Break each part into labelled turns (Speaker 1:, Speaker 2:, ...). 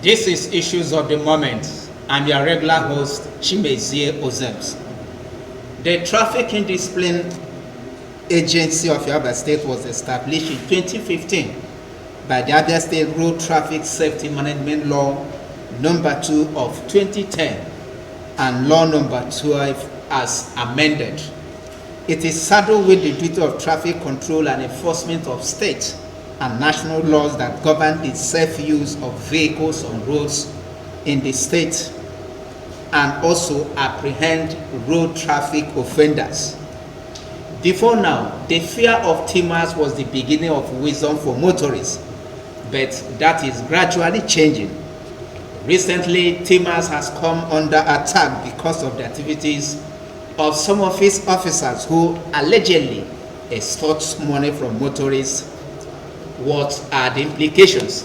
Speaker 1: This is Issues of the Moment. I'm your regular host, Chimezie Ozems. The Traffic Indiscipline Agency of Abia State was established in 2015 by the Abia State Road Traffic Safety Management Law number 2 of 2010 and Law number 12 as amended. It is saddled with the duty of traffic control and enforcement of state and national laws that govern the safe use of vehicles on roads in the state and also apprehend road traffic offenders. Before now, the fear of TIMAAS was the beginning of wisdom for motorists, but that is gradually changing. Recently, TIMAAS has come under attack because of the activities of some of its officers who allegedly extort money from motorists. What are the implications?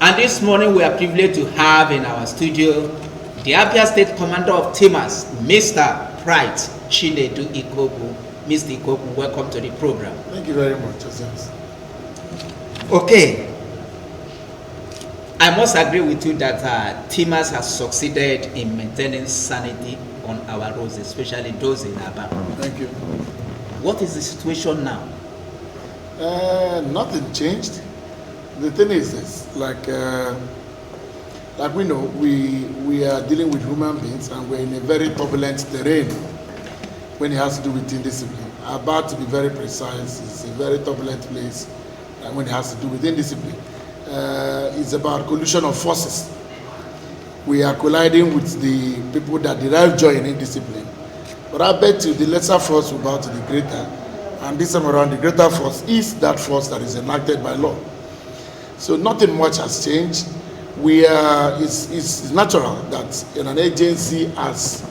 Speaker 1: And this morning we are privileged to have in our studio the Abia State Commander of TIMAAS, Mr. Pride Chinedu Ikoku. Mr. Ikoku, welcome to the program.
Speaker 2: Thank you very much, Ozems.
Speaker 1: Okay, I must agree with you that TIMAAS has succeeded in maintaining sanity on our roads, especially those in Abia.
Speaker 2: Thank you.
Speaker 1: What is the situation now?
Speaker 2: Nothing changed. The thing is this, like we know, we are dealing with human beings and we're in a very turbulent terrain when it has to do with indiscipline. About to be very precise, it's a very turbulent place when it has to do with indiscipline. It's about collision of forces. We are colliding with the people that derive joy in indiscipline. But I bet you the lesser force will bow to the greater. And this time around, the greater force is that force that is enacted by law. So nothing much has changed. It's natural that in an agency as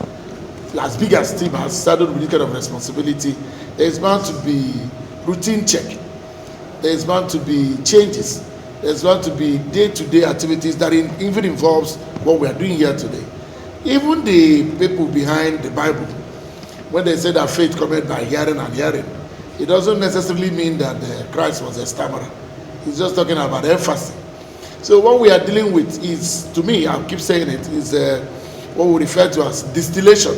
Speaker 2: big as TIMAAS, saddled with this kind of responsibility, there is bound to be routine check. There is bound to be changes. There is bound to be day-to-day activities that even involves what we are doing here today. Even the people behind the Bible, when they say that faith cometh by hearing and hearing, it doesn't necessarily mean that Christ was a stammerer. He's just talking about emphasis. So what we are dealing with is, to me, I keep saying it, is what we refer to as distillation.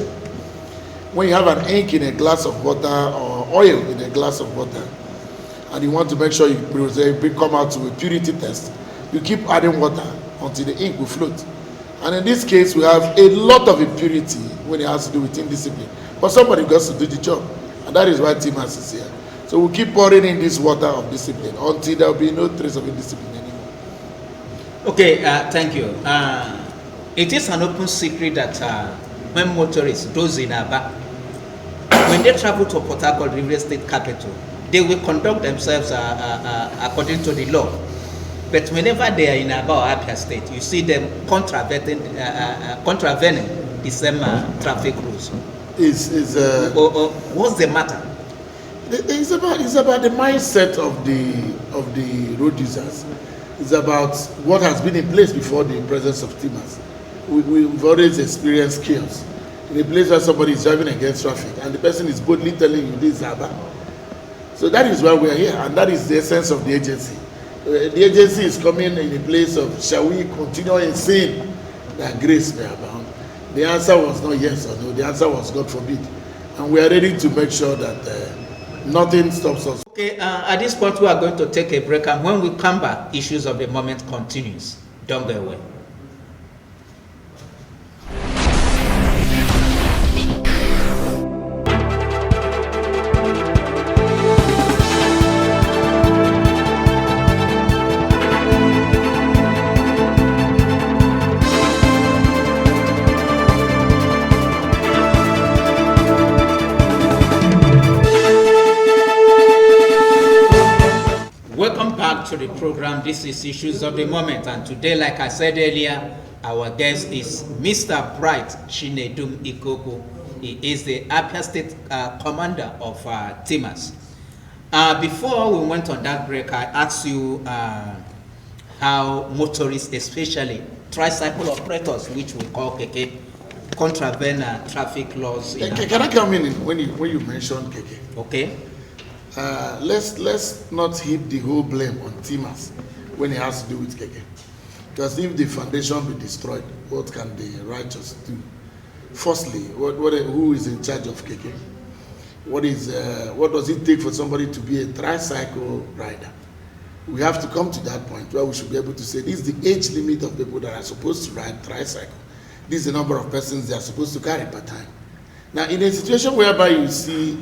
Speaker 2: When you have an ink in a glass of water or oil in a glass of water, and you want to make sure you come out to a purity test, you keep adding water until the ink will float. And in this case, we have a lot of impurity when it has to do with indiscipline. But somebody got to do the job. And that is why TIMAAS is here. So we'll keep pouring in this water of discipline until there will be no trace of indiscipline anymore.
Speaker 1: Okay, thank you. It is an open secret that when motorists, those in Abia, when they travel to Port Harcourt, River State capital, they will conduct themselves according to the law. But whenever they are in Abia or Abia State, you see them contravening the same traffic rules. What's the matter?
Speaker 2: It's about the mindset of the road users. It's about what has been in place before the presence of TIMAAS. We've always experienced chaos. In a place where somebody is driving against traffic and the person is boldly telling you this is Abba. So that is why we are here, and that is the essence of the agency. The agency is coming in a place of, shall we continue in sin that grace may abound? The answer was not yes or no. The answer was God forbid. And we are ready to make sure that nothing stops us.
Speaker 1: Okay, at this point we are going to take a break, and when we come back, Issues of the Moment continues. Don't go away. To the program. This is Issues of the Moment, and today, like I said earlier, our guest is Mr. Bright Chinedu Ikoku. He is the Abia State Commander of TIMAAS. Before we went on that break, I asked you how motorists, especially tricycle operators, which we call KK, contravene traffic laws.
Speaker 2: Can I come in when you mentioned KK?
Speaker 1: Okay.
Speaker 2: Let's not heap the whole blame on TIMAAS when it has to do with KK. Because if the foundation be destroyed, what can the righteous do? Firstly, who is in charge of keke? What does it take for somebody to be a tricycle rider? We have to come to that point where we should be able to say this is the age limit of people that are supposed to ride tricycle. This is the number of persons they are supposed to carry per time. Now, in a situation whereby you see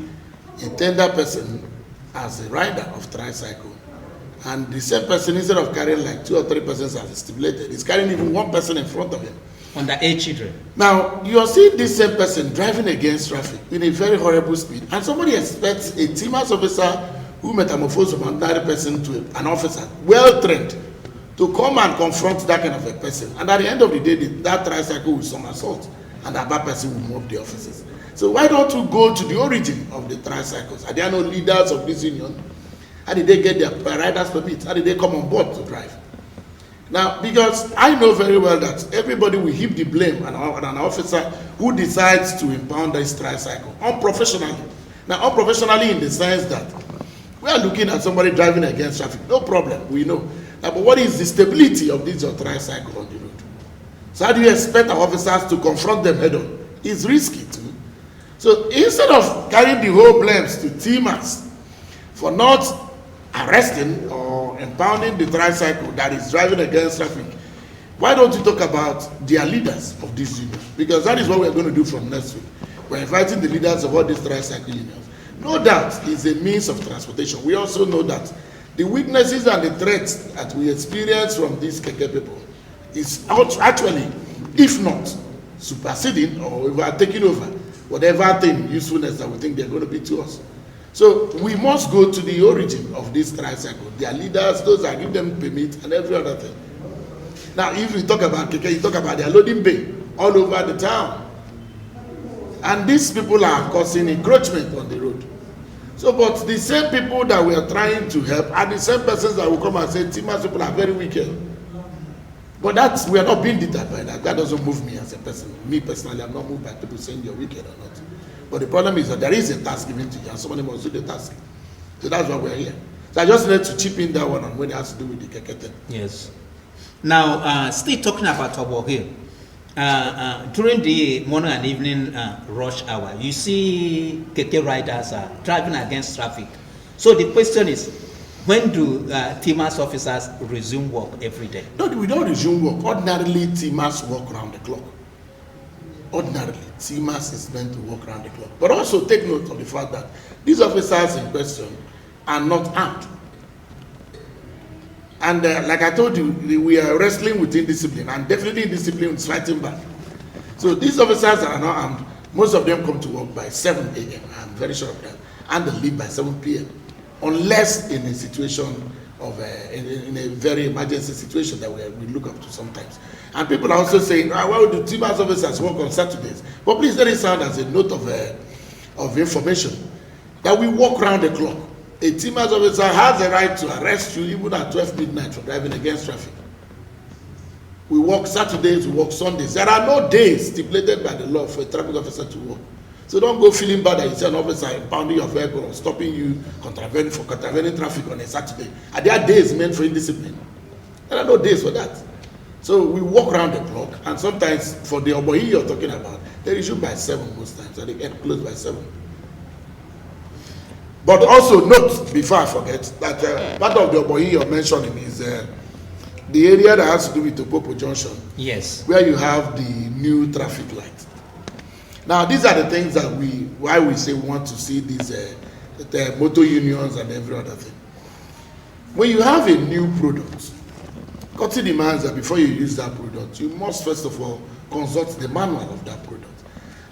Speaker 2: a tender person as a rider of tricycle, and the same person, instead of carrying like 2 or 3 persons as stipulated, is carrying even 1 person in front of him.
Speaker 1: Underage children.
Speaker 2: Now, you are seeing this same person driving against traffic in a very horrible speed, and somebody expects a TIMAAS officer who metamorphosed from an ordinary person to an officer, well trained, to come and confront that kind of a person. And at the end of the day, that tricycle will somersault, and that bad person will mob the officers. So why don't you go to the origin of the tricycles? Are there no leaders of this union? How did they get their riders permit? How did they come on board to drive? Now, because I know very well that everybody will heap the blame on an officer who decides to impound this tricycle unprofessionally. Now, unprofessionally in the sense that we are looking at somebody driving against traffic, no problem, we know. Now, but what is the stability of this tricycle on the road? So how do you expect our officers to confront them head on? It's risky too. So instead of carrying the whole blames to TIMAAS for not arresting or impounding the tricycle that is driving against traffic, why don't you talk about their leaders of this union? Because that is what we're going to do from next week. We're inviting the leaders of all these tricycle unions. No doubt it's a means of transportation. We also know that the weaknesses and the threats that we experience from these keke people is actually, if not superseding or taking over whatever thing usefulness that we think they're going to be to us. So we must go to the origin of this tricycle, their leaders, those that give them permit, and every other thing. Now, if we talk about keke, you talk about their loading bay all over the town. And these people are causing encroachment on the road. So, but the same people that we are trying to help are the same persons that will come and say, TIMAAS people are very wicked. But that's, we are not being deterred by that. That doesn't move me as a person. Me personally, I'm not moved by people saying you're wicked or not. But the problem is that there is a task given to you, and somebody must do the task. So that's why we're here. So I just need to chip in that one on when it has to do with the keke thing.
Speaker 1: Yes. Now, still talking about Obo Hill, during the morning and evening rush hour, you see keke riders driving against traffic. So the question is, when do TIMAAS officers resume work every day?
Speaker 2: No, we don't resume work. Ordinarily, TIMAAS work around the clock. Ordinarily, TIMAAS is meant to work around the clock. But also take note of the fact that these officers in question are not armed. And like I told you, we are wrestling with indiscipline, and definitely indiscipline is fighting back. So these officers are not armed. Most of them come to work by 7 a.m. I'm very sure of that. And they leave by 7 p.m. Unless in a situation of in a very emergency situation that we look up to sometimes. And people are also saying, why would the TIMAAS officers work on Saturdays? But please let it sound as a note of information that we walk around the clock. A TIMAAS officer has the right to arrest you even at 12 midnight for driving against traffic. We work Saturdays, we work Sundays. There are no days stipulated by the law for a traffic officer to work. So don't go feeling bad that you see an officer impounding your vehicle or stopping you for contravening traffic on a Saturday. Are there days meant for indiscipline? There are no days for that. So we walk around the clock, and sometimes for the Obohi you're talking about, they resume by 7 most times, and they get closed by 7. But also note, before I forget, that part of the Obohi you're mentioning is the area that has to do with Topopo Junction.
Speaker 1: Yes.
Speaker 2: Where you have the new traffic light. Now, these are the things that why we say we want to see these the motor unions and every other thing. When you have a new product, courtesy demands that before you use that product, you must first of all consult the manual of that product.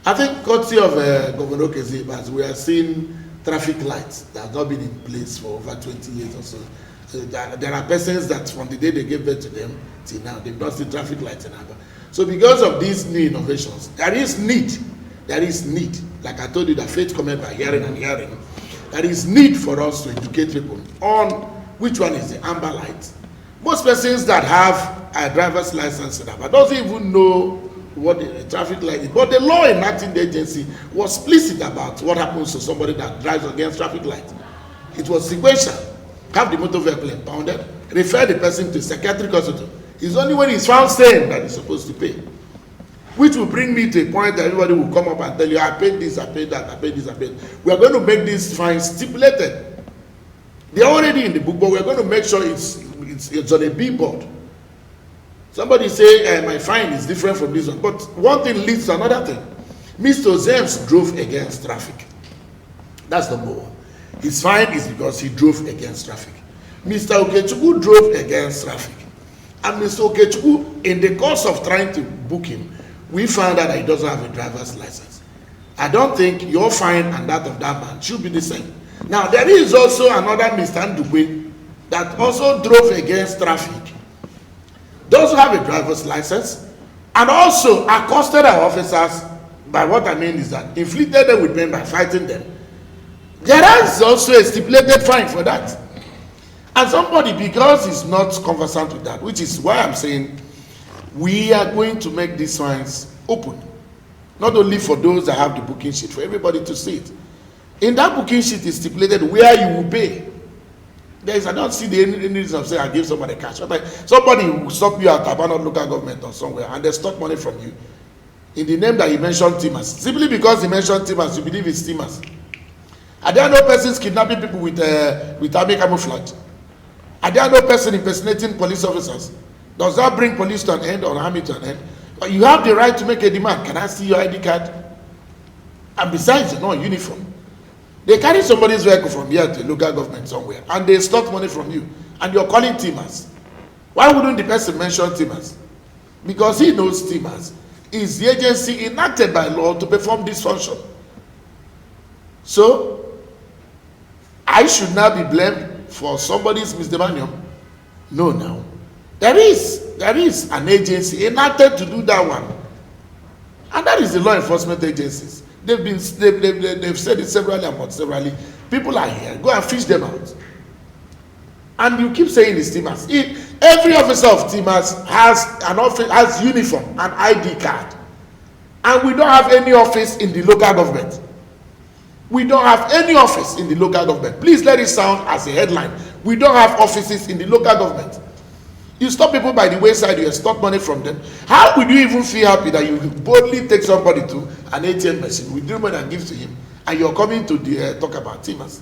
Speaker 2: I think courtesy of Governor Kezib, as we are seeing traffic lights that have not been in place for over 20 years or so. So there are persons that from the day they gave birth to them till now, they've not seen traffic lights in Abia. So because of these new innovations, there is need, like I told you, that faith comes by hearing and hearing. There is need for us to educate people on which one is the amber light. Most persons that have a driver's license in Abia doesn't even know what the traffic light is. But the law enacting the agency was explicit about what happens to somebody that drives against traffic light. It was sequential. Have the motor vehicle impounded, refer the person to psychiatric hospital. It's only when he's found sane that he's supposed to pay. Which will bring me to a point that everybody will come up and tell you, I paid this, I paid that, I paid this, I paid. We are going to make this fine stipulated. They're already in the book, but we're going to make sure it's on a billboard. Somebody say, my fine is different from this one. But one thing leads to another thing. Mr. Zems drove against traffic. That's number one. His fine is because he drove against traffic. Mr. Okechukwu drove against traffic. And Mr. Okechukwu, in the course of trying to book him, we found out that he doesn't have a driver's license. I don't think your fine and that of that man should be the same. Now, there is also another Mr. Ndukwe that also drove against traffic. Doesn't have a driver's license, and also accosted our officers. By what I mean is that inflicted them with pain by fighting them. There is also a stipulated fine for that. And somebody, because he's not conversant with that, which is why I'm saying we are going to make these fines open. Not only for those that have the booking sheet, for everybody to see it. In that booking sheet is stipulated where you will pay. I don't see any reason of saying I give somebody cash. Somebody will stop you at Abia local government or somewhere and they stop money from you in the name that he mentioned TIMAAS. Simply because he mentioned TIMAAS, you believe it's TIMAAS. Are there no persons kidnapping people with army camouflage? Are there no person impersonating police officers? Does that bring police to an end or army to an end? You have the right to make a demand. Can I see your ID card? And besides, you're not uniform. They carry somebody's vehicle from here to a local government somewhere and they start money from you and you're calling TIMAAS. Why wouldn't the person mention TIMAAS? Because he knows TIMAAS is the agency enacted by law to perform this function. So, I should not be blamed for somebody's misdemeanor. No, now. There is an agency enacted to do that one. And that is the law enforcement agencies. They've said it severally and severally. People are here. Go and fish them out. And you keep saying it's TIMAAS. Every officer of TIMAAS has uniform and ID card. And we don't have any office in the local government. We don't have any office in the local government. Please let it sound as a headline. We don't have offices in the local government. You stop people by the wayside, you extort money from them. How would you even feel happy that you boldly take somebody to an ATM machine, withdraw money and give to him, and you're coming to talk about TIMAAS?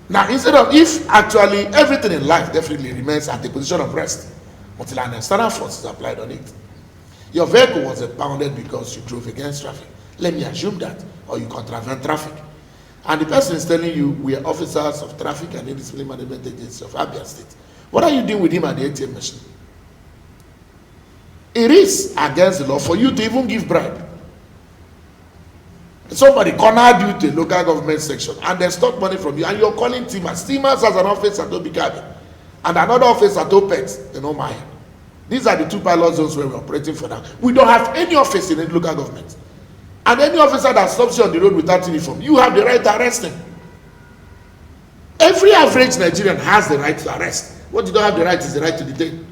Speaker 2: Now, instead of, if actually everything in life definitely remains at the position of rest until an external force is applied on it. Your vehicle was impounded because you drove against traffic. Let me assume that, or you contravened traffic. And the person is telling you, we are officers of traffic and discipline management agency of Abia State. What are you doing with him at the ATM machine? It is against the law for you to even give bribe. Somebody cornered you to a local government section and they stole money from you and you're calling TIMAAS. TIMAAS has an office at Obikabi and another office at OPEX in Omaya. These are the two pilot zones where we're operating for now. We don't have any office in any local government. And any officer that stops you on the road without uniform, you have the right to arrest him. Every average Nigerian has the right to arrest. What you don't have the right is the right to detain.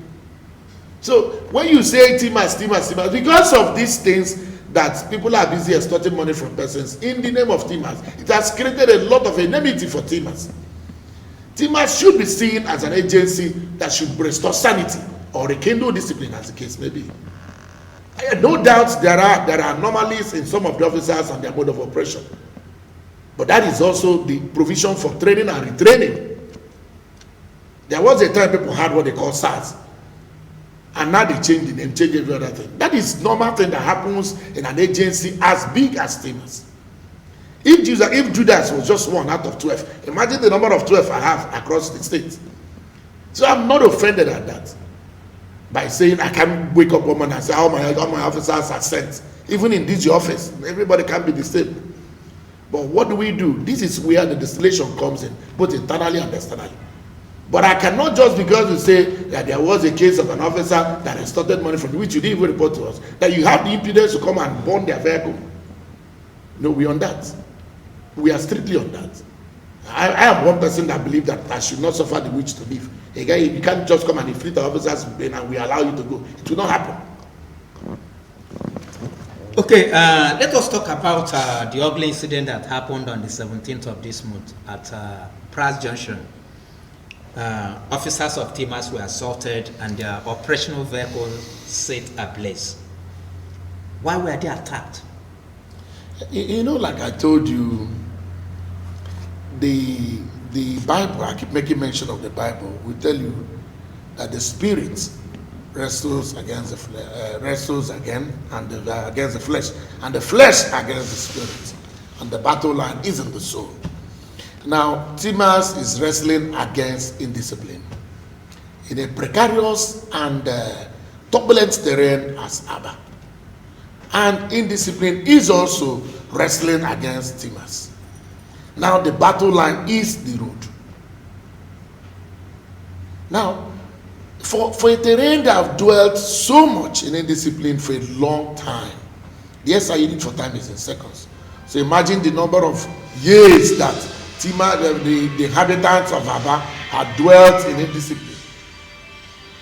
Speaker 2: So when you say TIMAAS, because of these things that people are busy extorting money from persons in the name of TIMAAS, it has created a lot of enmity for TIMAAS. TIMAAS should be seen as an agency that should restore sanity or rekindle discipline, as the case may be. No doubt there are anomalies in some of the officers and their mode of operation. But that is also the provision for training and retraining. There was a time people had what they call SARS. And now they change the name, change every other thing. That is normal thing that happens in an agency as big as TIMAAS. If Judas was just 1 out of 12, imagine the number of 12 I have across the state. So I'm not offended at that. By saying I can wake up one morning and say all my officers are sent. Even in this office, everybody can be the same. But what do? This is where the distillation comes in, both internally and externally. But I cannot just because you say that there was a case of an officer that extorted money from which you didn't even report to us, that you have the impudence to come and burn their vehicle. No, we're on that. We are strictly on that. I am one person that believes that I should not suffer the witch to live. Again, you can't just come and inflict our officers with pain and we allow you to go. It will not happen.
Speaker 1: Okay, let us talk about the ugly incident that happened on the 17th of this month at Pras Junction. officers of TIMAAS were assaulted and their operational vehicles set ablaze. Why were they attacked?
Speaker 2: You know, like I told you, the Bible, I keep making mention of the Bible, will tell you that the spirit wrestles against wrestles again and against the flesh, and the flesh against the spirit, and the battle line is in the soul. Now, TIMAAS is wrestling against indiscipline in a precarious and turbulent terrain as Abia. And indiscipline is also wrestling against TIMAAS. Now, the battle line is the road. Now, for a terrain that have dwelt so much in indiscipline for a long time, the SI unit for time is in seconds. So imagine the number of years that TIMAAS, the inhabitants of Abia, had dwelt in indiscipline.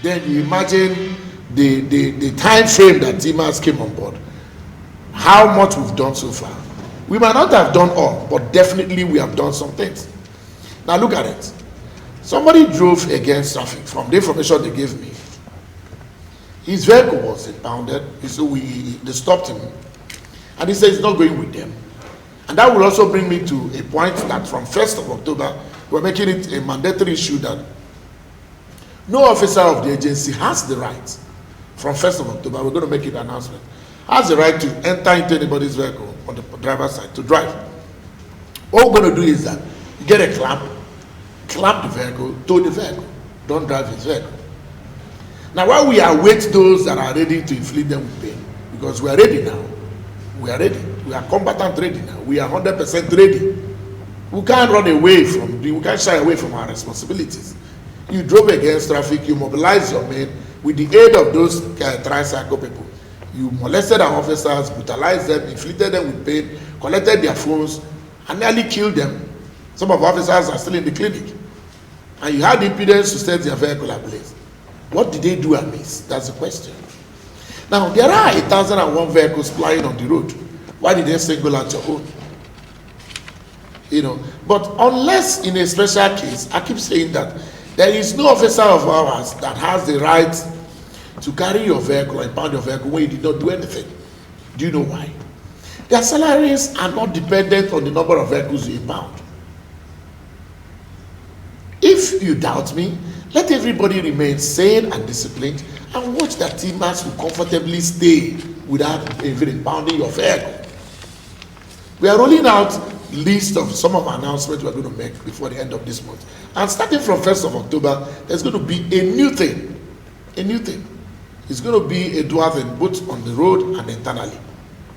Speaker 2: Then you imagine the time frame that TIMAAS came on board. How much we've done so far. We might not have done all, but definitely we have done some things. Now look at it. Somebody drove against traffic from the information they gave me. His vehicle was impounded, so they stopped him. And he said he's not going with them. And that will also bring me to a point that from 1st of October, we're making it a mandatory issue that no officer of the agency has the right, from 1st of October, we're going to make it an announcement, has the right to enter into anybody's vehicle on the driver's side to drive. What we're going to do is that you get a clamp the vehicle, tow the vehicle, don't drive his vehicle. Now, while we await those that are ready to inflict them with pain, because we are ready now, we are ready, we are combatant ready now, we are 100% ready. We can't run away from, we can't shy away from our responsibilities. You drove against traffic, you mobilized your men with the aid of those tricycle people. You molested our officers, brutalized them, inflicted them with pain, collected their phones, and nearly killed them. Some of our officers are still in the clinic. And you had the impudence to set their vehicle ablaze. What did they do amiss? That's the question. Now, there are 1,001 vehicles flying on the road. Why did they single out your own? You know, but unless in a special case, I keep saying that there is no officer of ours that has the right to carry your vehicle or impound your vehicle when you did not do anything. Do you know why? Their salaries are not dependent on the number of vehicles you impound. If you doubt me, let everybody remain sane and disciplined and watch that TIMAAS will comfortably stay without even impounding your vehicle. We are rolling out list of some of our announcements we're going to make before the end of this month. And starting from 1st of October, there's going to be a new thing. A new thing. It's going to be a dual thing, both on the road and internally.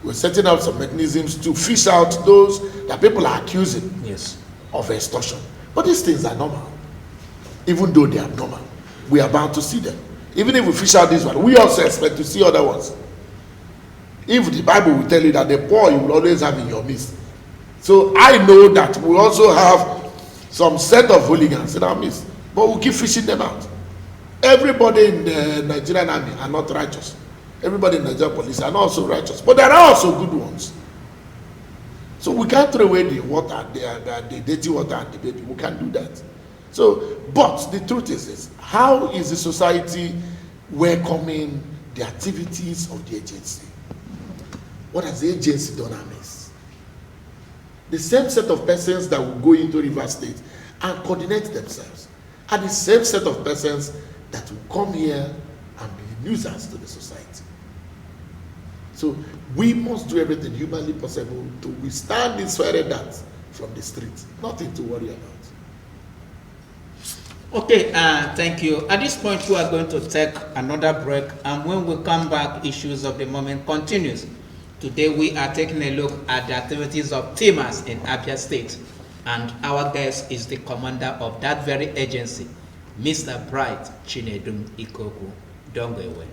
Speaker 2: We're setting out some mechanisms to fish out those that people are accusing of extortion. But these things are normal. Even though they are normal, we are bound to see them. Even if we fish out this one, we also expect to see other ones. If the Bible will tell you that the poor you will always have in your midst. So I know that we also have some set of hooligans in our midst, but we'll keep fishing them out. Everybody in the Nigerian army are not righteous. Everybody in the Nigerian police are not also righteous, but there are also good ones. So we can't throw away the water, the dirty water and the baby. We can't do that. So, but the truth is this: how is the society welcoming the activities of the agency? What has the agency done amiss? The same set of persons that will go into River State and coordinate themselves are the same set of persons that will come here and be nuisance to the society. So we must do everything humanly possible to withstand this fiery dart from the street. Nothing to worry about.
Speaker 1: Okay, thank you. At this point, we are going to take another break, and when we come back, issues of the moment continues. Today, we are taking a look at the activities of TIMAAS in Abia State, and our guest is the commander of that very agency, Mr. Bright Chinedum Ikoku. Don't go away.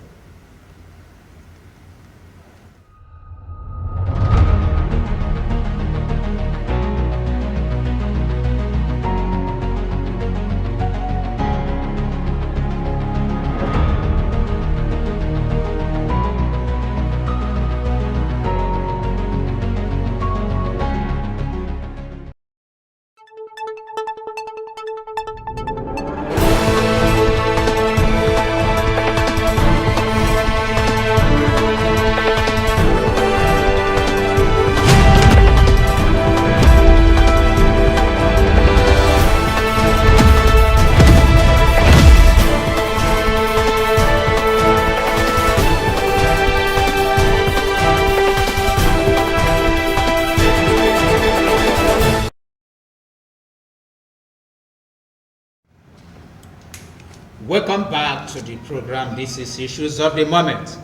Speaker 1: Welcome back to the program. This is Issues of the Moment.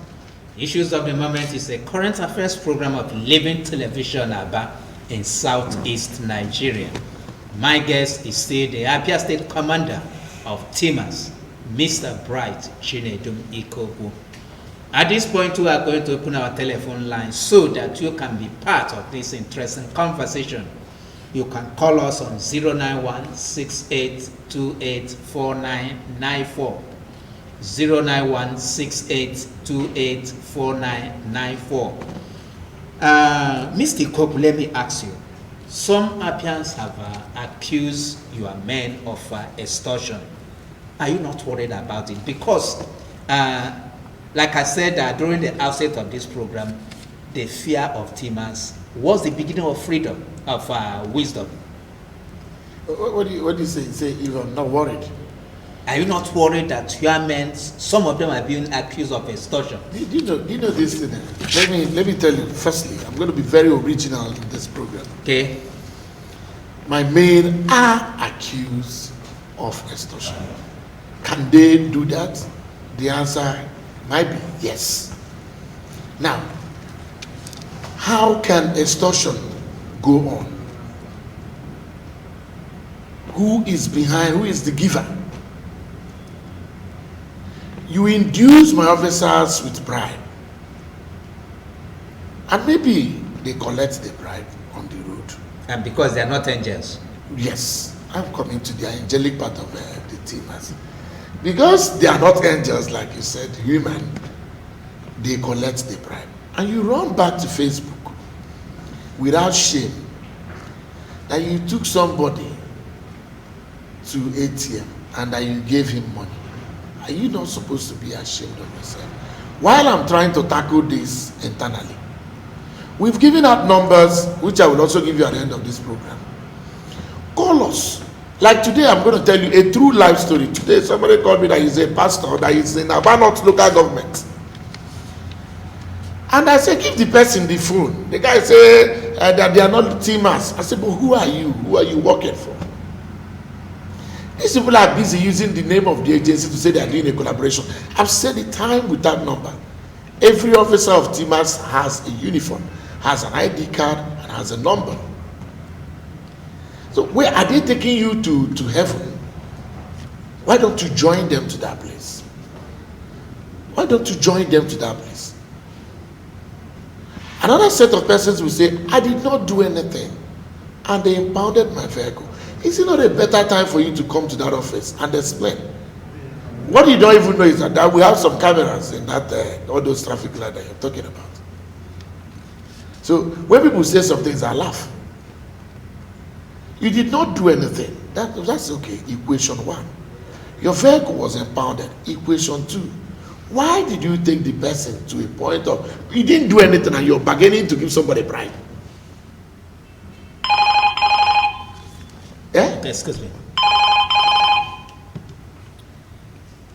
Speaker 1: Issues of the Moment is a current affairs program of Living Television Abia in southeast Nigeria. My guest is still the Abia State Commander of TIMAAS, Mr. Bright Chinedum Ikobu. At this point, we are going to open our telephone line so that you can be part of this interesting conversation. You can call us on 091-6828-4994. 091-6828-4994. Mr. Ikobu, let me ask you. Some Abians have accused your men of extortion. Are you not worried about it? Because, like I said during the outset of this program, the fear of TIMAAS was the beginning of freedom, of wisdom.
Speaker 2: What do you say? You say you're not worried.
Speaker 1: Are you not worried that your men, some of them are being accused of extortion?
Speaker 2: Do you know this thing? Let me tell you. Firstly, I'm going to be very original in this program.
Speaker 1: Okay.
Speaker 2: My men are accused of extortion. Can they do that? The answer might be yes. Now, how can extortion go on? Who is behind? Who is the giver? You induce my officers with bribe, and maybe they collect the bribe on the road.
Speaker 1: And because they are not angels.
Speaker 2: Yes, I'm coming to the angelic part of the TIMAAS. Because they are not angels, like you said, human, they collect the bribe. And you run back to Facebook without shame that you took somebody to ATM and that you gave him money. Are you not supposed to be ashamed of yourself? While I'm trying to tackle this internally, we've given out numbers, which I will also give you at the end of this program. Call us. Like today, I'm going to tell you a true life story. Today, somebody called me that he's a pastor, that is in Abia local government. And I said, give the person the phone. The guy said that they are not TIMAAS. I said, but who are you? Who are you working for? These people are busy using the name of the agency to say they are doing a collaboration. I've said the time with that number. Every officer of TIMAAS has a uniform, has an ID card, and has a number. So where are they taking you to heaven? Why don't you join them to that place? Why don't you join them to that place? Another set of persons will say, I did not do anything, and they impounded my vehicle. Is it not a better time for you to come to that office and explain? What you don't even know is that we have some cameras in that all those traffic lights that you're talking about. So when people say some things, I laugh. You did not do anything. That's okay. Equation 1. Your vehicle was impounded. Equation 2. Why did you take the person to a point of you didn't do anything and you're bargaining to give somebody a bribe? Yeah?
Speaker 1: Excuse me.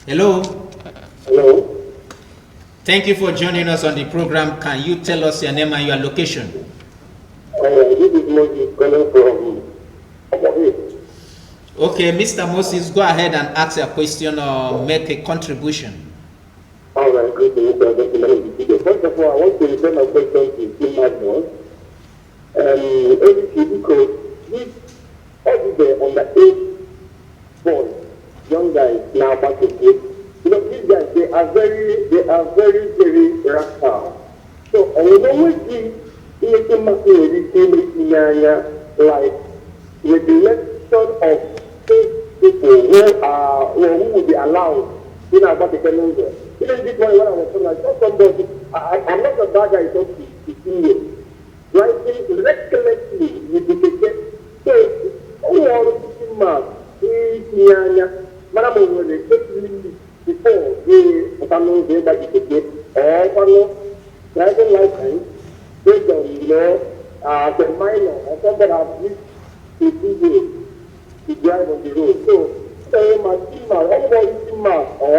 Speaker 1: Hello.
Speaker 3: Hello.
Speaker 1: Thank you for joining us on the program. Can you tell us your name and your location?
Speaker 3: This is Moses calling from Abia.
Speaker 1: Okay, Mr. Moses, go ahead and ask a question or make a contribution.
Speaker 3: All right, good to meet you. First of all, I want to return my question to TIMAAS. Because this everywhere on the 8th boys, young guys now back to school. You know, these guys they are very, very rascal. So I will always see like with the election of 8 people who will be allowed in our particular area. Even this morning when I was talking, I saw somebody. I'm not a bad guy. It's okay. It's English. Writing recklessly with the ticket. So, before they the ticket or driving license based on the minor or somebody has reached 18 years to drive on the road. So my TIMAAS or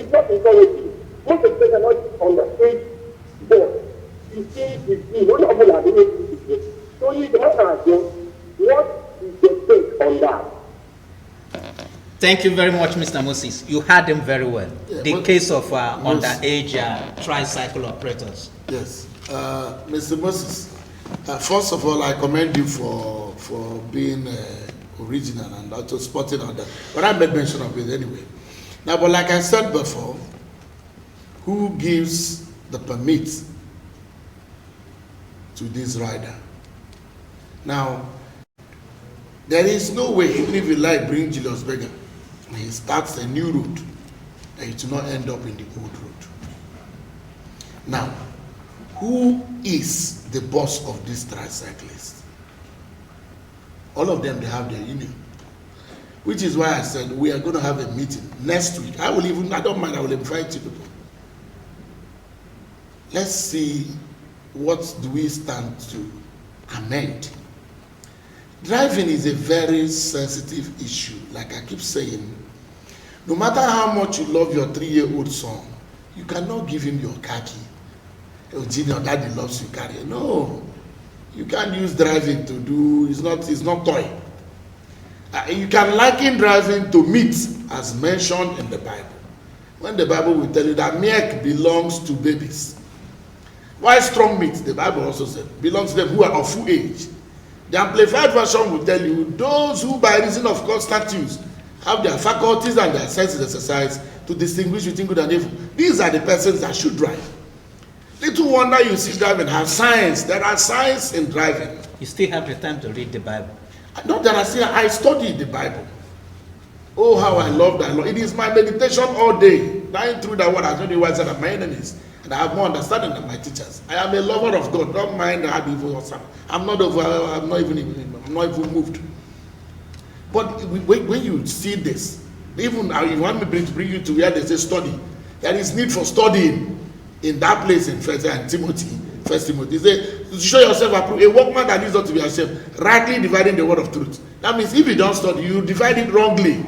Speaker 3: it's not encouraging. Most especially not on the stage board. You see, one of them are doing it. So you don't have to. What on that.
Speaker 1: Thank you very much, Mr. Moses. You heard him very well.
Speaker 2: Yeah,
Speaker 1: The case of underage tricycle operators.
Speaker 2: Yes. Mr. Moses, first of all, I commend you for being original and also spotting on that. But I made mention of it anyway. Now, but like I said before, who gives the permit to this rider? Now, there is no way, even if you like bring Julius Berger, he starts a new route, that it will not end up in the old route. Now, who is the boss of these tricyclists? All of them, they have their union. Which is why I said we are going to have a meeting next week. I don't mind, I will invite you people. Let's see what do we stand to amend. Driving is a very sensitive issue. Like I keep saying, no matter how much you love your 3-year-old son, you cannot give him your car key. Oh, Junior, daddy loves you, carry. No, you can't use driving to do, it's not toy. You can liken driving to meat as mentioned in the Bible. When the Bible will tell you that milk belongs to babies. Why strong meat? The Bible also said belongs to them who are of full age. The Amplified Version will tell you those who by reason of constant use have their faculties and their senses exercised to distinguish between good and evil. These are the persons that should drive. Little wonder you see driving has science. There are science in driving.
Speaker 1: You still have the time to read the Bible.
Speaker 2: Not that I studied the Bible. Oh, how I love that. It is my meditation all day. Dying through that word has made me wiser than my enemies. And I have more understanding than my teachers. I am a lover of God. Don't mind I have evil or something. I'm not even moved. But when you see this, even you want me to bring you to where they say study. There is need for studying in that place in First Timothy. He said, to show yourself approved, a workman that needs not to be ashamed, rightly dividing the word of truth. That means if you don't study, you divide it wrongly.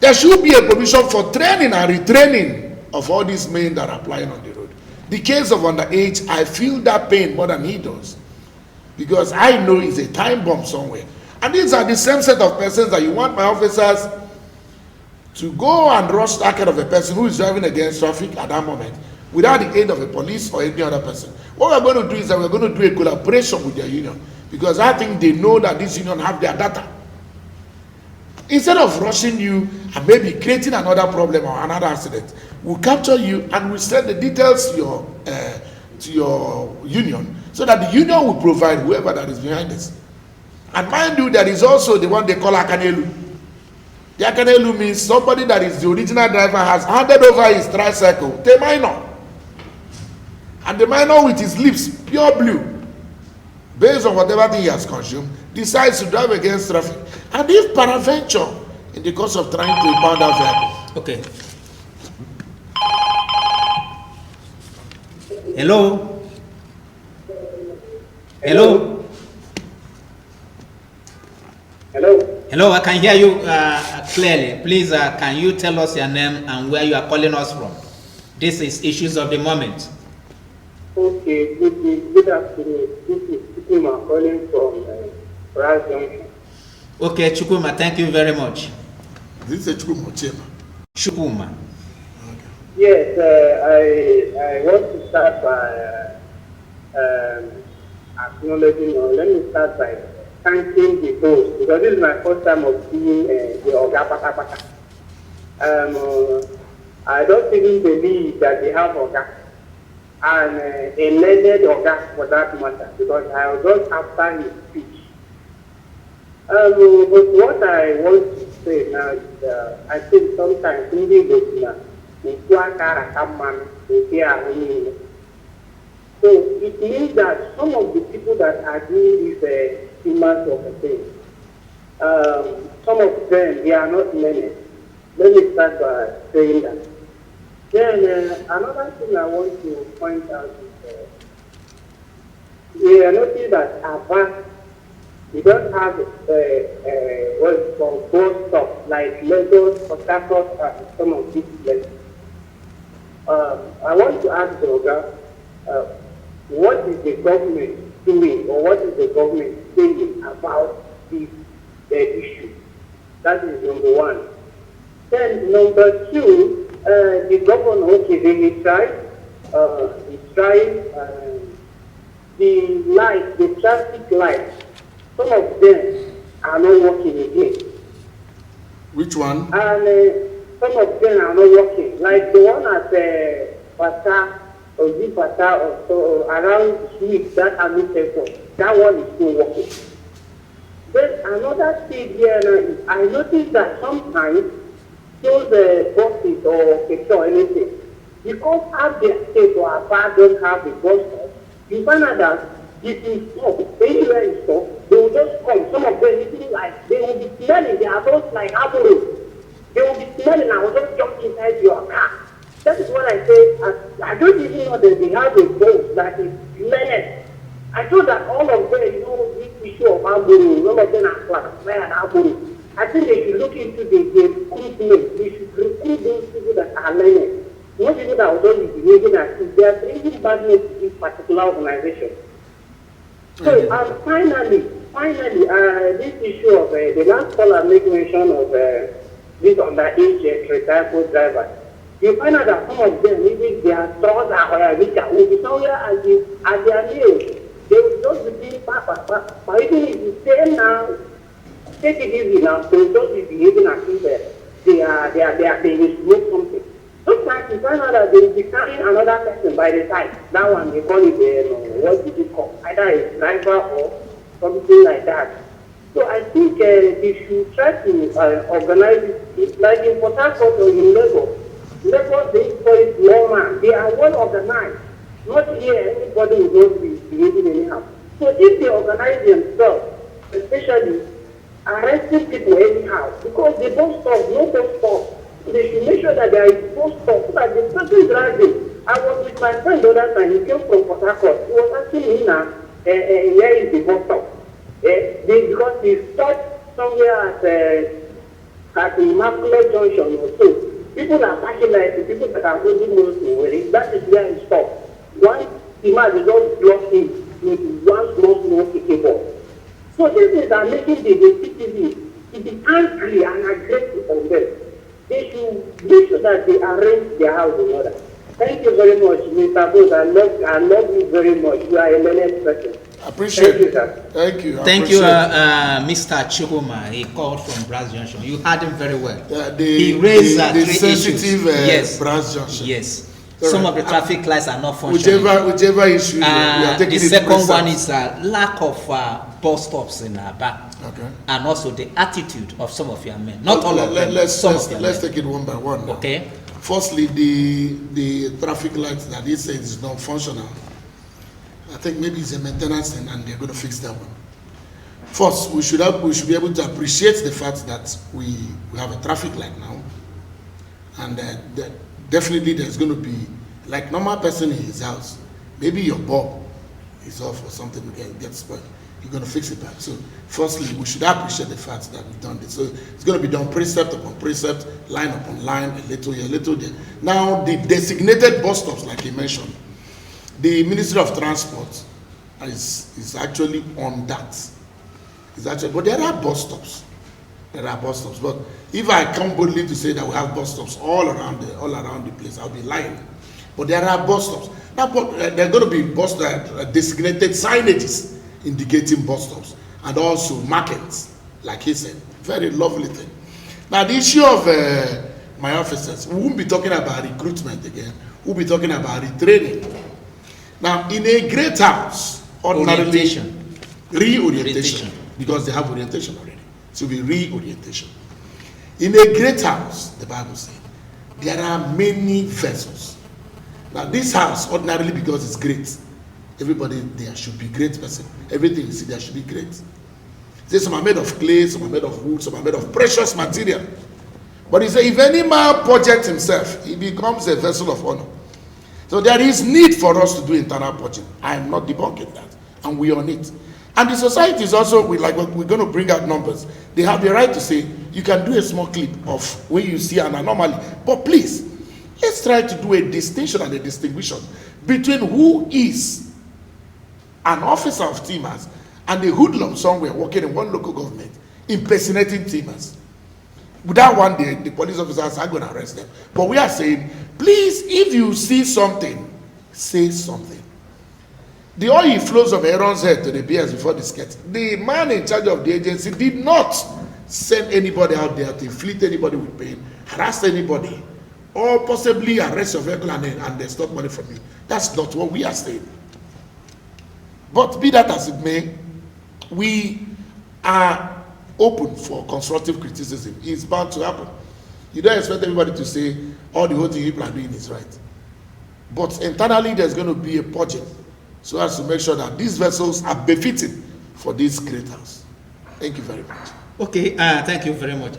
Speaker 2: There should be a provision for training and retraining of all these men that are applying on the road. The case of underage, I feel that pain more than he does. Because I know it's a time bomb somewhere. And these are the same set of persons that you want my officers to go and rush that kind of a person who is driving against traffic at that moment without the aid of a police or any other person. What we're going to do is that we're going to do a collaboration with their union, because I think they know that this union have their data. Instead of rushing you and maybe creating another problem or another accident, we'll capture you and we'll send the details to your union, so that the union will provide whoever that is behind this. And mind you, there is also the one they call Akanelu. The Akanelu means somebody that is the original driver has handed over his tricycle to a minor. And the minor with his lips pure blue, based on whatever thing he has consumed, decides to drive against traffic. And if peradventure, in the course of trying to impound that vehicle.
Speaker 1: Okay. Hello? Hello?
Speaker 3: Hello?
Speaker 1: Hello, I can hear you clearly. Please, can you tell us your name and where you are calling us from? This is Issues of the Moment.
Speaker 3: Okay, good afternoon. This is Chukuma calling from Rice Junction.
Speaker 1: Okay, Chukuma, thank you very much.
Speaker 2: This is a Chukuma Chema.
Speaker 1: Chukuma.
Speaker 2: Okay.
Speaker 3: Yes, I want to start by acknowledging, or let me start by thanking the host, because this is my first time of seeing the Oga Pata. I don't even believe that they have Oga. And a learned Oga for that matter, because I was just after his speech. But what I want to say now is, I think sometimes Hindi goes now. So it means that some of the people that are doing this TIMAAS of a thing, some of them, they are not learned. Let me start by saying that. Then another thing I want to point out is we are noticing that Abia, we don't have what's called bus stop like Lagos, Port Harcourt, and some of these places. I want to ask the Oga, what is the government doing, or what is the government saying about this issue. That is number one. Then number two, the governor, okay, he tried. He's trying the lights, the traffic lights. Some of them are not working again.
Speaker 2: Which one?
Speaker 3: And some of them are not working. Like the one at Pata or Zipata or so around Sweet, that Airport, that one is still working. Then another thing here is I noticed that sometimes those buses or petrol or anything, because Abia State or Abia don't have a bus stop, you find out that if you stop anywhere you stop, they will just come. Some of them literally like they will be smelling. They are just like apples. They will be smelling. I will just jump inside your car. That is what I say. I don't even know that they have a boat that is learned. I thought that all of them, you know, this issue of Aburu, all of them are classified as Aburu. I think they should look into the recruitment. They should recruit those people that are learned. Not people that will only be making as they are bringing badness to this particular organization. So, and finally, this issue of the last caller make mention of this underage retired drivers. You find out that some of them, maybe their stores are will be somewhere at their meals. They will just be doing but even if you say now, take it easy now, they will just be behaving as if they will smoke something. Sometimes you find out that they will be carrying another person by the side. That one they call it what is it called? Either a driver or something like that. So I think they should try to organize it like in Port Harcourt or in Lagos. Lagos, they call it normal. They are well organized. Not here, anybody will not be behaving anyhow. So if they organize themselves, especially arresting people anyhow, because the bus stop, no bus stop, they should make sure that there is bus stop so that the person driving. I was with my friend the other time, he came from Port Harcourt. He was asking me now, where is the bus stop? Because he stopped somewhere at the Immaculate Junction or so. People are passing like the people that are holding those things. That is where he stopped. One TIMAAS is just block him with one small kicking ball. So these things are making the citizens to be angry and aggressive on them. They should make sure that they arrange their house in order. Thank you very much, Mr. Bose. I love you very much. You are a learned person.
Speaker 2: Appreciate it.
Speaker 3: Thank you,
Speaker 2: Thank you.
Speaker 1: Thank you, Mr. Chihoma. He called from Brass Junction. You heard him very well. He raised
Speaker 2: the
Speaker 1: three
Speaker 2: sensitive
Speaker 1: issues. Yes.
Speaker 2: Brass Junction.
Speaker 1: Yes.
Speaker 2: All
Speaker 1: Some
Speaker 2: right.
Speaker 1: of the traffic lights are not functioning.
Speaker 2: Whichever issue we are taking.
Speaker 1: The second one is lack of bus stops in Abia.
Speaker 2: Okay.
Speaker 1: And also the attitude of some of your men. Not all of them.
Speaker 2: Let's
Speaker 1: Let's
Speaker 2: take it one by one now.
Speaker 1: Okay.
Speaker 2: Firstly, the traffic lights that he says is not functional. I think maybe it's a maintenance thing and they're going to fix that one. First, we should be able to appreciate the fact that we have a traffic light now, and definitely there's going to be, like normal person in his house, maybe your bulb is off or something gets spoiled. You're going to fix it back. So, firstly, we should appreciate the fact that we've done this. So, it's going to be done precept upon precept, line upon line, a little here, a little there. Now, the designated bus stops, like you mentioned, the Ministry of Transport is actually on that. But there are bus stops. But if I come boldly to say that we have bus stops all around the place, I'll be lying. But there are bus stops. Now, there are going to be bus designated signages indicating bus stops and also markets, like he said. Very lovely thing. Now, the issue of my officers, we won't be talking about recruitment again. We'll be talking about retraining. Now, in a great house, ordinarily, reorientation, because they have orientation already. So we reorientation. In a great house, the Bible says, there are many vessels. Now, this house, ordinarily, because it's great, everybody there should be great person. Everything you see there should be great. Some are made of clay, some are made of wood, some are made of precious material. But he said, if any man projects himself, he becomes a vessel of honor. So there is need for us to do internal purging. I am not debunking that, and we are on it. And the society is also, we're going to bring out numbers. They have the right to say, you can do a small clip of when you see an anomaly. But please, let's try to do a distinction and a distinction between who is an officer of TIMAAS and a hoodlum somewhere working in one local government impersonating TIMAAS. Without one day, the police officers are going to arrest them. But we are saying, please, if you see something, say something. The oil flows from Aaron's head to the bears before the skirt. The man in charge of the agency did not send anybody out there to inflict anybody with pain, harass anybody, or possibly arrest your vehicle and they stop money from you. That's not what we are saying. But be that as it may, we are open for constructive criticism. It's bound to happen. You don't expect everybody to say all the whole thing people are doing is right. But internally, there's going to be a purging so as to make sure that these vessels are befitting for this great house. Thank you very much.
Speaker 1: Okay, thank you very much.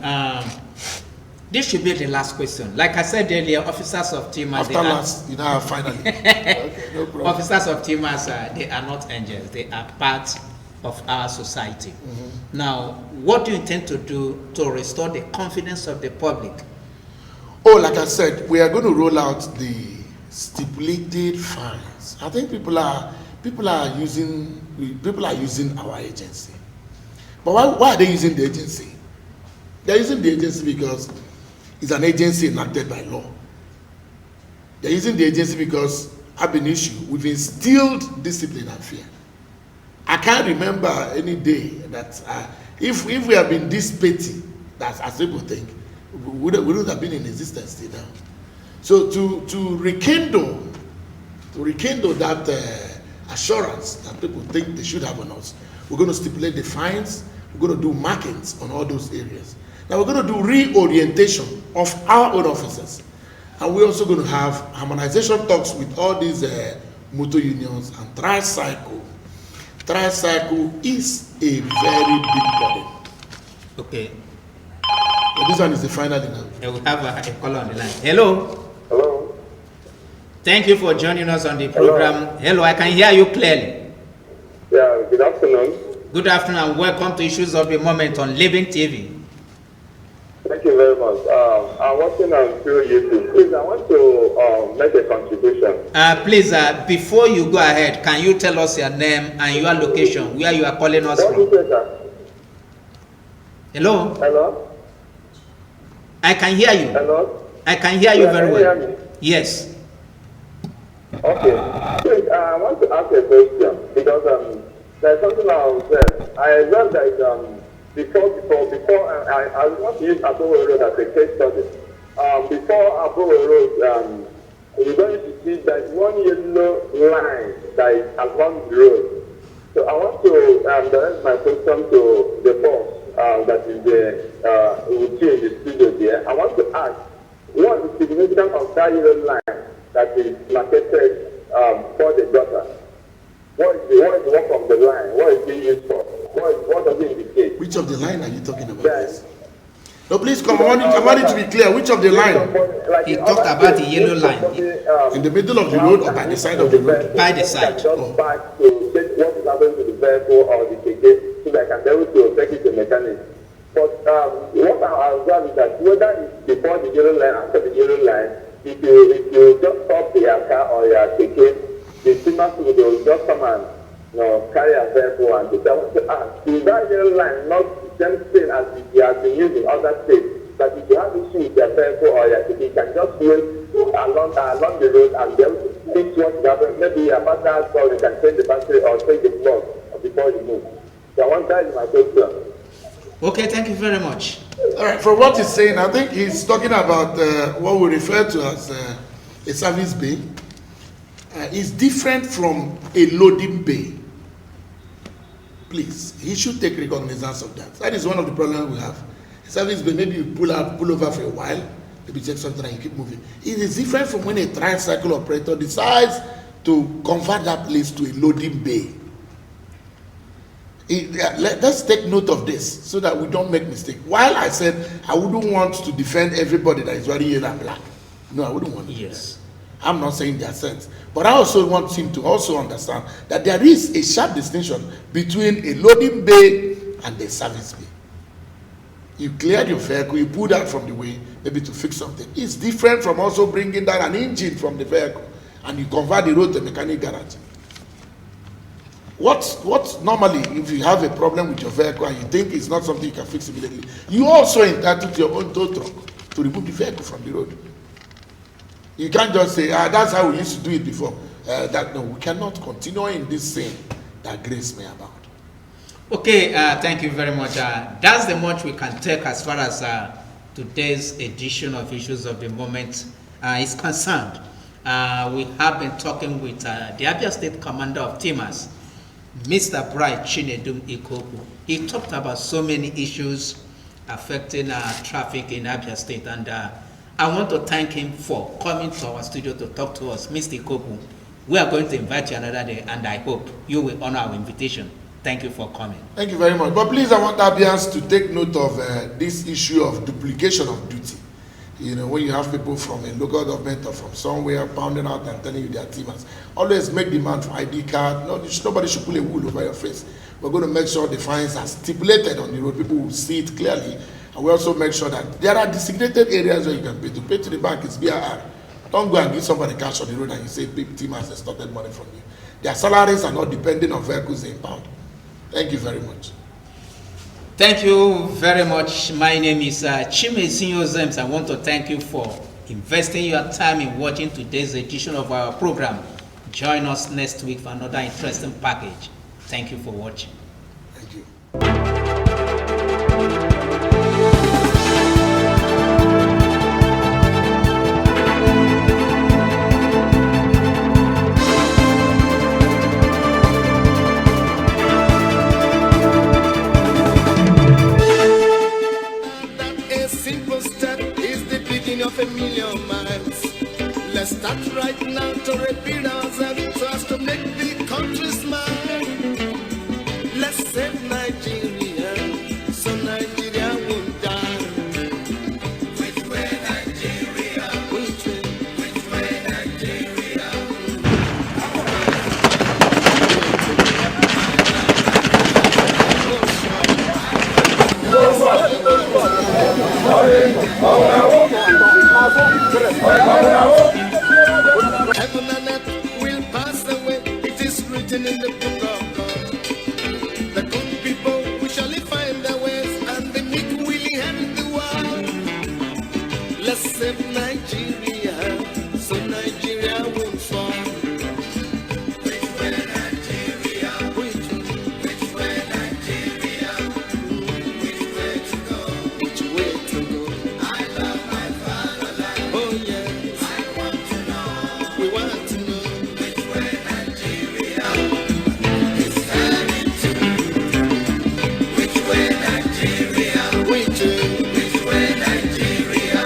Speaker 1: This should be the last question. Like I said earlier, officers of TIMAAS...
Speaker 2: After last, you know, finally. Okay, no problem.
Speaker 1: Officers of TIMAAS, they are not angels. They are part of our society. Now, what do you intend to do to restore the confidence of the public?
Speaker 2: Oh, like I said, we are going to roll out the stipulated fines. I think people are using our agency. But why are they using the agency? They're using the agency because it's an agency enacted by law. They're using the agency because I've been issued. We've instilled discipline and fear. I can't remember any day that if we have been this petty, that as people think, we wouldn't have been in existence till now. So to rekindle that assurance that people think they should have on us, we're going to stipulate the fines. We're going to do markings on all those areas. Now we're going to do reorientation of our own officers, and we're also going to have harmonization talks with all these motor unions and tricycle. Tricycle is a very big problem.
Speaker 1: Okay.
Speaker 2: But this one is the final enough.
Speaker 1: We have a caller on the line. Hello.
Speaker 3: Hello.
Speaker 1: Thank you for joining us on the program. Hello, I can hear you clearly.
Speaker 3: Yeah, good afternoon.
Speaker 1: Good afternoon and welcome to Issues of the Moment on Living TV.
Speaker 3: Thank you very much. I'm watching on through YouTube. Please, I want to make a contribution.
Speaker 1: Please, before you go ahead, can you tell us your name and your location, where you are calling us
Speaker 3: What
Speaker 1: from?
Speaker 3: is it, sir?
Speaker 1: Hello?
Speaker 3: Hello?
Speaker 1: I can hear you.
Speaker 3: Hello?
Speaker 1: I can hear you
Speaker 3: Yeah,
Speaker 1: very
Speaker 3: can you
Speaker 1: well.
Speaker 3: hear me?
Speaker 1: Yes.
Speaker 3: Okay. Please, I want to ask a question because there's something I was saying. I read that before I want to use Abia Road as a case study. Before Abia Road, you're going to see that one yellow line that is along the road. So I want to direct my question to the boss that is with you in the studio there. I want to ask, what is the significance of that yellow line that is marketed for the daughter? What is the work of the line? What is it used for? What does it indicate?
Speaker 2: Which of the line are you talking about?
Speaker 3: Yes.
Speaker 2: No, please come. I want it to be clear. Which of the line?
Speaker 1: He talked about the yellow line.
Speaker 2: In the middle of the road or by the side of the road?
Speaker 1: By the side.
Speaker 3: Just back to check what is happening to the vehicle or the ticket so that I can be able to take it to mechanic. But what I observe is that whether it's before the yellow line, after the yellow line, if you just stop your car or your ticket, the TIMAAS will just come and carry a vehicle and they want to ask, is that yellow line not the same thing as it has been used in other states? That if you have issue with your vehicle or your ticket, you can just wait along the road and be able to fix what is happening. Maybe your battery or you can change the battery or change the plug before you move. So I want that is my question.
Speaker 1: Okay, thank you very much.
Speaker 2: All right, from what he's saying, I think he's talking about what we refer to as a service bay. It's different from a loading bay. Please, he should take recognizance of that. That is one of the problems we have. A service bay, maybe you pull over for a while, maybe check something and you keep moving. It is different from when a tricycle operator decides to convert that place to a loading bay. Let's take note of this so that we don't make mistakes. While I said I wouldn't want to defend everybody that is wearing yellow and black. No, I wouldn't want to do that. I'm not saying their sense. But I also want him to also understand that there is a sharp distinction between a loading bay and a service bay. You cleared your vehicle, you pulled out from the way, maybe to fix something. It's different from also bringing down an engine from the vehicle and you convert the road to a mechanic garage. What normally, if you have a problem with your vehicle and you think it's not something you can fix immediately, you also entitled to your own tow truck to remove the vehicle from the road. You can't just say, that's how we used to do it before. No, we cannot continue in this sin that grace may abound.
Speaker 1: Okay, thank you very much. That's the much we can take as far as today's edition of Issues of the Moment is concerned. We have been talking with the Abia State Commander of TIMAAS, Mr. Bright Chinedum Ikoku. He talked about so many issues affecting traffic in Abia State, and I want to thank him for coming to our studio to talk to us. Mr. Ikoku, we are going to invite you another day, and I hope you will honor our invitation. Thank you for coming.
Speaker 2: Thank you very much. But please, I want Abians to take note of this issue of duplication of duty. You know, when you have people from a local government or from somewhere pounding out and telling you their TIMAAS, always make demand for ID card. No, nobody should pull a wool over your face. We're going to make sure the fines are stipulated on the road. People will see it clearly. And we also make sure that there are designated areas where you can pay. To pay to the bank is BRR. Don't go and give somebody cash on the road and you say TIMAAS extorted money from you. Their salaries are not depending on vehicles they impound. Thank you very much.
Speaker 1: Thank you very much. My name is Chimezie Ozems. I want to thank you for investing your time in watching today's edition of our program. Join us next week for another interesting package. Thank you for watching.
Speaker 2: Thank you.
Speaker 4: Of a million miles. Let's start right now to repeat ourselves so as to make the country smile. Let's save Nigeria so Nigeria won't die. Which way Nigeria? Which way Nigeria? Heaven and earth will pass away. It is written in the book of God. The good people will surely find their ways, and the meek will inherit the world. Let's save Nigeria so Nigeria won't fall. Which way Nigeria? Which way Nigeria? Which way to go? Which way to go? I love my fatherland. Oh yes. We want to know which way Nigeria is heading to. Which way Nigeria? Which way Nigeria?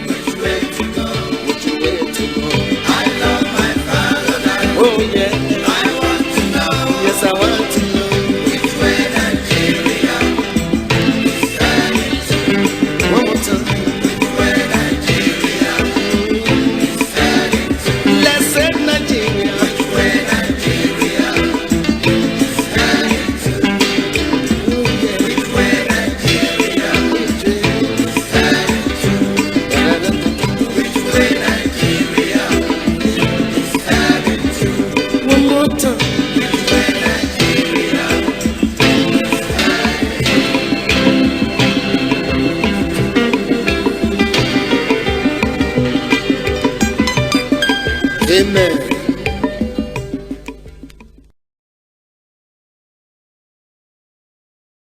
Speaker 4: Which way to go? Which way to go? I love my fatherland. Oh yeah. I want to know. Yes, I want to know which way Nigeria is heading to. One more time. Which way Nigeria is heading to. Let's save Nigeria. Which way Nigeria is heading to. Which way Nigeria is heading to. Which way Nigeria is heading to. One more time. Which way Nigeria is heading to. Amen.